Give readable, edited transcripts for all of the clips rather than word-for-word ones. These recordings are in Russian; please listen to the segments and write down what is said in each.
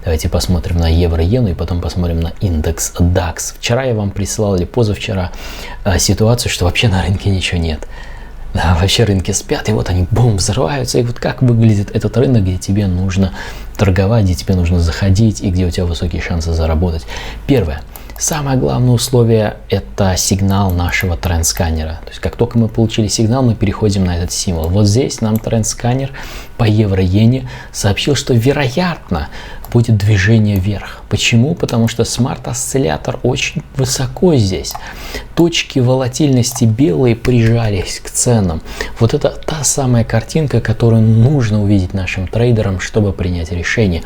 Давайте посмотрим на евро-иену и потом посмотрим на индекс DAX. Вчера я вам присылал или позавчера ситуацию, что вообще на рынке ничего нет. Да, вообще рынки спят, и вот они бум, взрываются. И вот как выглядит этот рынок, где тебе нужно торговать, где тебе нужно заходить и где у тебя высокие шансы заработать. Первое. Самое главное условие – это сигнал нашего тренд-сканера. То есть, как только мы получили сигнал, мы переходим на этот символ. Вот здесь нам тренд-сканер по евро-иене сообщил, что вероятно будет движение вверх. Почему? Потому что смарт-осциллятор очень высоко здесь. Точки волатильности белые прижались к ценам. Вот это та самая картинка, которую нужно увидеть нашим трейдерам, чтобы принять решение.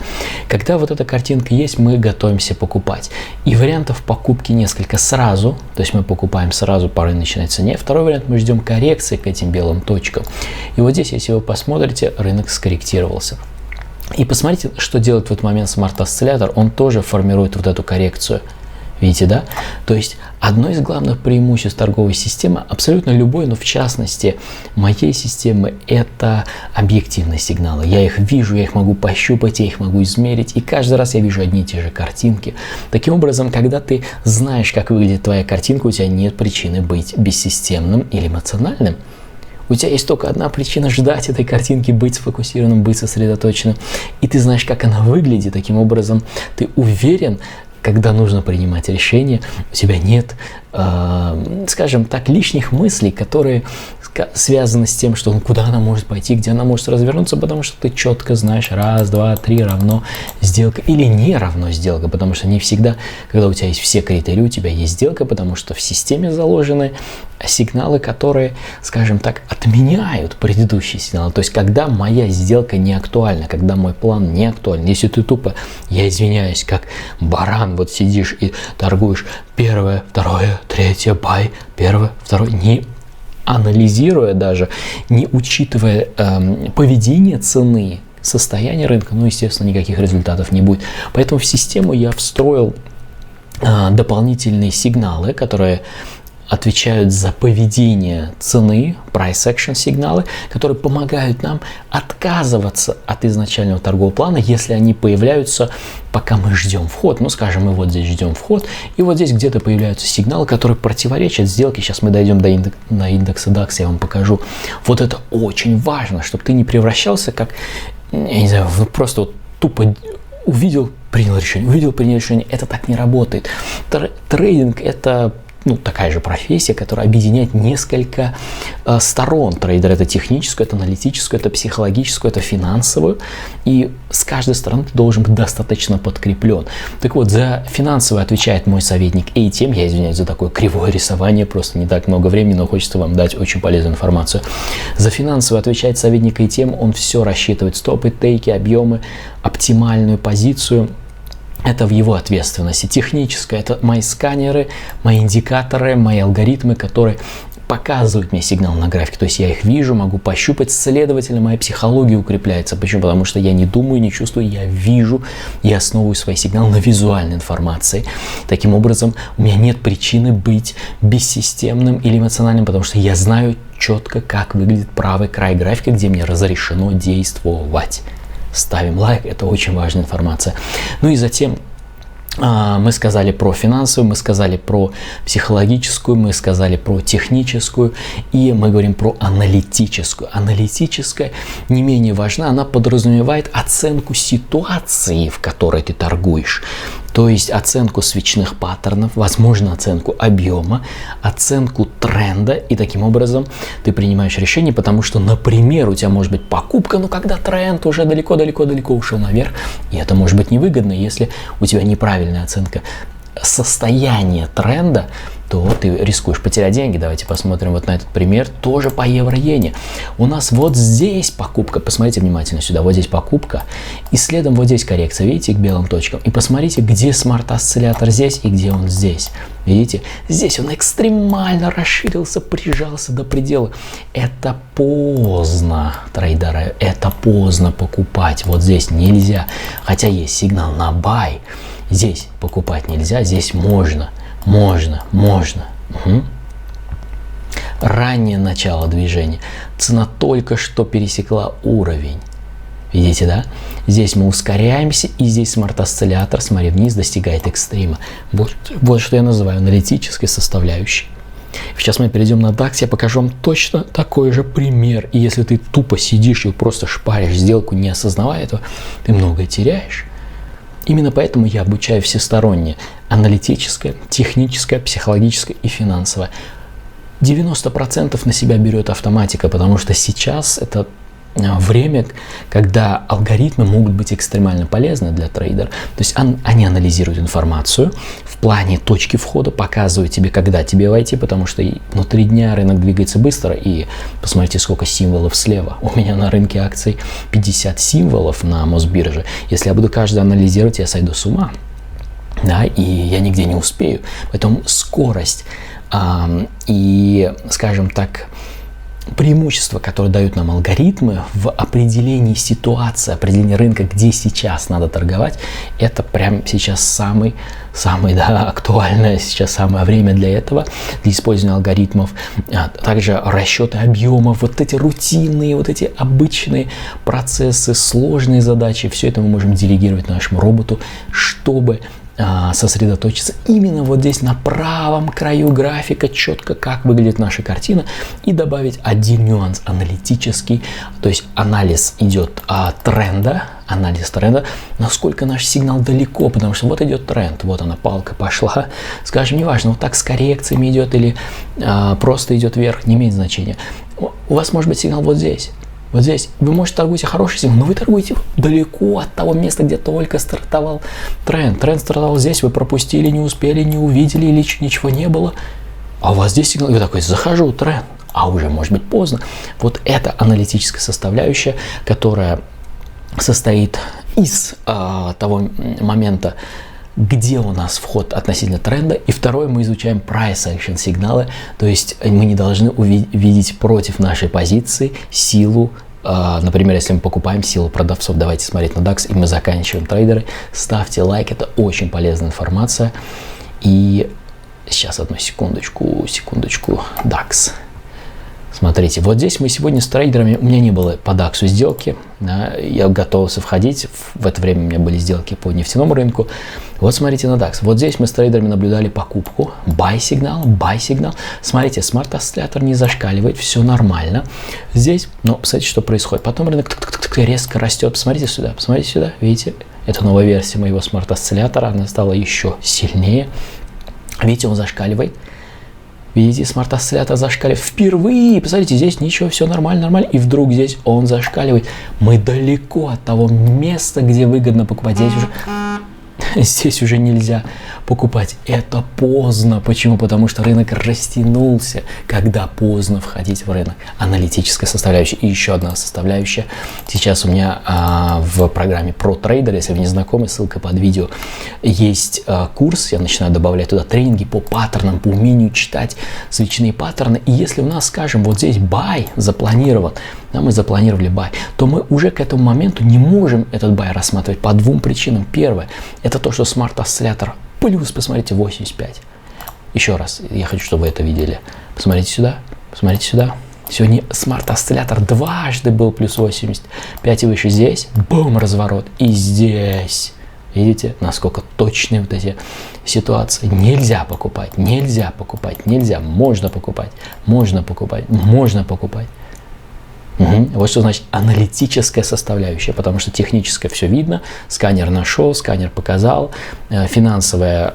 Когда вот эта картинка есть, мы готовимся покупать. И вариантов покупки несколько сразу. То есть мы покупаем сразу по рыночной цене. Второй вариант, мы ждем коррекции к этим белым точкам. И вот здесь, если вы посмотрите, рынок скорректировался. И посмотрите, что делает в этот момент смарт-осциллятор. Он тоже формирует вот эту коррекцию. Видите, да? То есть одно из главных преимуществ торговой системы, абсолютно любой, но в частности моей системы, это объективные сигналы. Я их вижу, я их могу пощупать, я их могу измерить. И каждый раз я вижу одни и те же картинки. Таким образом, когда ты знаешь, как выглядит твоя картинка, у тебя нет причины быть бессистемным или эмоциональным. У тебя есть только одна причина ждать этой картинки, быть сфокусированным, быть сосредоточенным. И ты знаешь, как она выглядит. Таким образом, ты уверен, когда нужно принимать решение. У тебя нет, скажем так, лишних мыслей, которые связаны с тем, что куда она может пойти, где она может развернуться, потому что ты четко знаешь, 1, 2, 3 равно сделка или не равно сделка, потому что не всегда, когда у тебя есть все критерии, у тебя есть сделка, потому что в системе заложены сигналы, которые, скажем так, отменяют предыдущие сигналы. То есть, когда моя сделка не актуальна, когда мой план не актуален, если ты тупо, я извиняюсь, как баран, вот сидишь и торгуешь первое, второе, третье, бай, первое, второе, не анализируя даже, не учитывая поведение цены, состояние рынка, ну, естественно, никаких результатов не будет. Поэтому в систему я встроил дополнительные сигналы, которые отвечают за поведение цены, price action сигналы, которые помогают нам отказываться от изначального торгового плана, если они появляются, пока мы ждем вход. Ну, скажем, мы вот здесь ждем вход, и вот здесь где-то появляются сигналы, которые противоречат сделке. Сейчас мы дойдем до индекса DAX, я вам покажу. Вот это очень важно, чтобы ты не превращался как, я не знаю, просто вот тупо увидел, принял решение, увидел, принял решение. Это так не работает. Трейдинг – это такая же профессия, которая объединяет несколько сторон. Трейдер – это техническую, это аналитическую, это психологическую, это финансовую. И с каждой стороны ты должен быть достаточно подкреплен. Так вот, за финансовую отвечает мой советник ATM. Я извиняюсь за такое кривое рисование, просто не так много времени, но хочется вам дать очень полезную информацию. За финансовую отвечает советник ATM. Он все рассчитывает: стопы, тейки, объемы, оптимальную позицию. Это в его ответственности. Техническое – это мои сканеры, мои индикаторы, мои алгоритмы, которые показывают мне сигнал на графике. То есть я их вижу, могу пощупать, следовательно, моя психология укрепляется. Почему? Потому что я не думаю, не чувствую, я вижу, я основываю свои сигналы на визуальной информации. Таким образом, у меня нет причины быть бессистемным или эмоциональным, потому что я знаю четко, как выглядит правый край графика, где мне разрешено действовать. Ставим лайк, это очень важная информация. Ну и затем мы сказали про финансовую, мы сказали про психологическую, мы сказали про техническую, и мы говорим про аналитическую. Аналитическая не менее важна, она подразумевает оценку ситуации, в которой ты торгуешь. То есть оценку свечных паттернов, возможно, оценку объема, оценку тренда, и таким образом ты принимаешь решение, потому что, например, у тебя может быть покупка, но когда тренд уже далеко-далеко-далеко ушел наверх, и это может быть невыгодно, если у тебя неправильная оценка состояния тренда, то ты рискуешь потерять деньги. Давайте посмотрим вот на этот пример, тоже по евро-иене. У нас вот здесь покупка, посмотрите внимательно сюда, вот здесь покупка, и следом вот здесь коррекция, видите, к белым точкам. И посмотрите, где смарт-осциллятор здесь и где он здесь. Видите, здесь он экстремально расширился, прижался до предела. Это поздно, трейдеры, это поздно покупать. Вот здесь нельзя, хотя есть сигнал на buy. Здесь покупать нельзя, здесь можно. Угу. Раннее начало движения. Цена только что пересекла уровень. Видите, да? Здесь мы ускоряемся, и здесь смарт-осциллятор, смотри, вниз достигает экстрима. Вот что я называю аналитической составляющей. Сейчас мы перейдем на DAX, я покажу вам точно такой же пример. И если ты тупо сидишь и просто шпаришь сделку, не осознавая этого, ты многое теряешь. Именно поэтому я обучаю всесторонне: аналитическое, техническое, психологическое и финансовое. 90% на себя берет автоматика, потому что сейчас это время, когда алгоритмы могут быть экстремально полезны для трейдера. То есть они анализируют информацию в плане точки входа, показывают тебе, когда тебе войти, потому что внутри дня рынок двигается быстро. И посмотрите, сколько символов слева. У меня на рынке акций 50 символов на Мосбирже. Если я буду каждый анализировать, я сойду с ума. Да, и я нигде не успею. Поэтому скорость и, скажем так, преимущества, которые дают нам алгоритмы в определении ситуации, определении рынка, где сейчас надо торговать, это прямо сейчас самое актуальное, сейчас самое время для этого, для использования алгоритмов. Также расчеты объемов, вот эти рутинные, вот эти обычные процессы, сложные задачи, все это мы можем делегировать нашему роботу, чтобы сосредоточиться именно вот здесь на правом краю графика, четко как выглядит наша картина, и добавить один нюанс аналитический, то есть анализ идет тренда, насколько наш сигнал далеко, потому что вот идет тренд, вот она, палка пошла, скажем, неважно, вот так с коррекциями идет или просто идет вверх, не имеет значения. У вас может быть сигнал вот здесь. Вот здесь вы, может, торгуете хороший сигнал, но вы торгуете далеко от того места, где только стартовал тренд. Тренд стартовал здесь, вы пропустили, не успели, не увидели, или ничего не было. А у вас здесь сигнал, и вы такой: захожу, тренд, а уже может быть поздно. Вот это аналитическая составляющая, которая состоит из того момента, где у нас вход относительно тренда, и второе, мы изучаем price action сигналы, то есть мы не должны увидеть против нашей позиции силу, например, если мы покупаем силу продавцов. Давайте смотреть на DAX, и мы заканчиваем, трейдеры. Ставьте лайк, это очень полезная информация. И сейчас одну секундочку, DAX. Смотрите, вот здесь мы сегодня с трейдерами, у меня не было по DAX сделки, да, я готовился входить, в это время у меня были сделки по нефтяному рынку. Вот смотрите на DAX, вот здесь мы с трейдерами наблюдали покупку, buy сигнал, смотрите, смарт-осциллятор не зашкаливает, все нормально. Здесь, но посмотрите, что происходит, потом рынок резко растет, посмотрите сюда, видите, это новая версия моего смарт-осциллятора, она стала еще сильнее, видите, он зашкаливает. Видите, смарт-осциллятор зашкаливает впервые. Посмотрите, здесь ничего, все нормально. И вдруг здесь он зашкаливает. Мы далеко от того места, где выгодно покупать. Здесь уже нельзя покупать. Это поздно. Почему? Потому что рынок растянулся. Когда поздно входить в рынок? Аналитическая составляющая. И еще одна составляющая. Сейчас у меня в программе ProTrader, если вы не знакомы, ссылка под видео, есть курс. Я начинаю добавлять туда тренинги по паттернам, по умению читать свечные паттерны. И если у нас, скажем, вот здесь buy запланирован, да, мы запланировали buy, то мы уже к этому моменту не можем этот buy рассматривать по двум причинам. Первое, это то, что смарт-осциллятор плюс, посмотрите, 85. Еще раз, я хочу, чтобы вы это видели. Посмотрите сюда. Сегодня смарт-осциллятор дважды был плюс 85 и выше. Здесь, бум, разворот. И здесь. Видите, насколько точные вот эти ситуации. Нельзя покупать. Можно покупать. Вот что значит аналитическая составляющая, потому что техническое все видно, сканер нашел, сканер показал, финансовая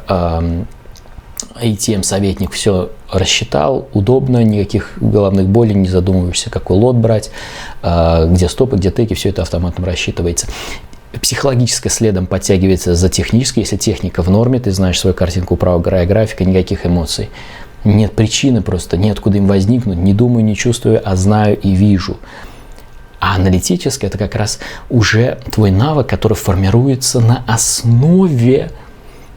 ATM-советник все рассчитал, удобно, никаких головных болей, не задумываешься, какой лот брать, где стопы, где теки, все это автоматом рассчитывается. Психологическое следом подтягивается за технической, если техника в норме, ты знаешь свою картинку, правого края графика, никаких эмоций. Нет причины просто, неоткуда им возникнуть, не думаю, не чувствую, а знаю и вижу. А аналитическое – это как раз уже твой навык, который формируется на основе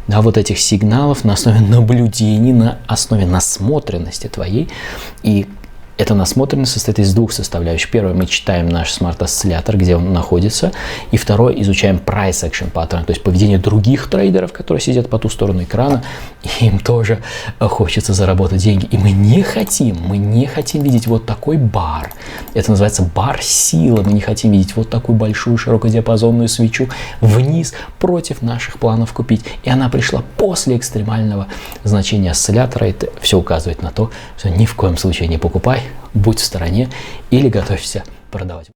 вот этих сигналов, на основе наблюдений, на основе насмотренности твоей. И Эта насмотренность состоит из двух составляющих. Первое, мы читаем наш смарт-осциллятор, где он находится. И второе, изучаем price action pattern, то есть поведение других трейдеров, которые сидят по ту сторону экрана. И им тоже хочется заработать деньги. И мы не хотим видеть вот такой бар. Это называется бар силы. Мы не хотим видеть вот такую большую широкодиапазонную свечу вниз против наших планов купить. И она пришла после экстремального значения осциллятора. Это все указывает на то, что ни в коем случае не покупай, будь в стороне или готовься продавать.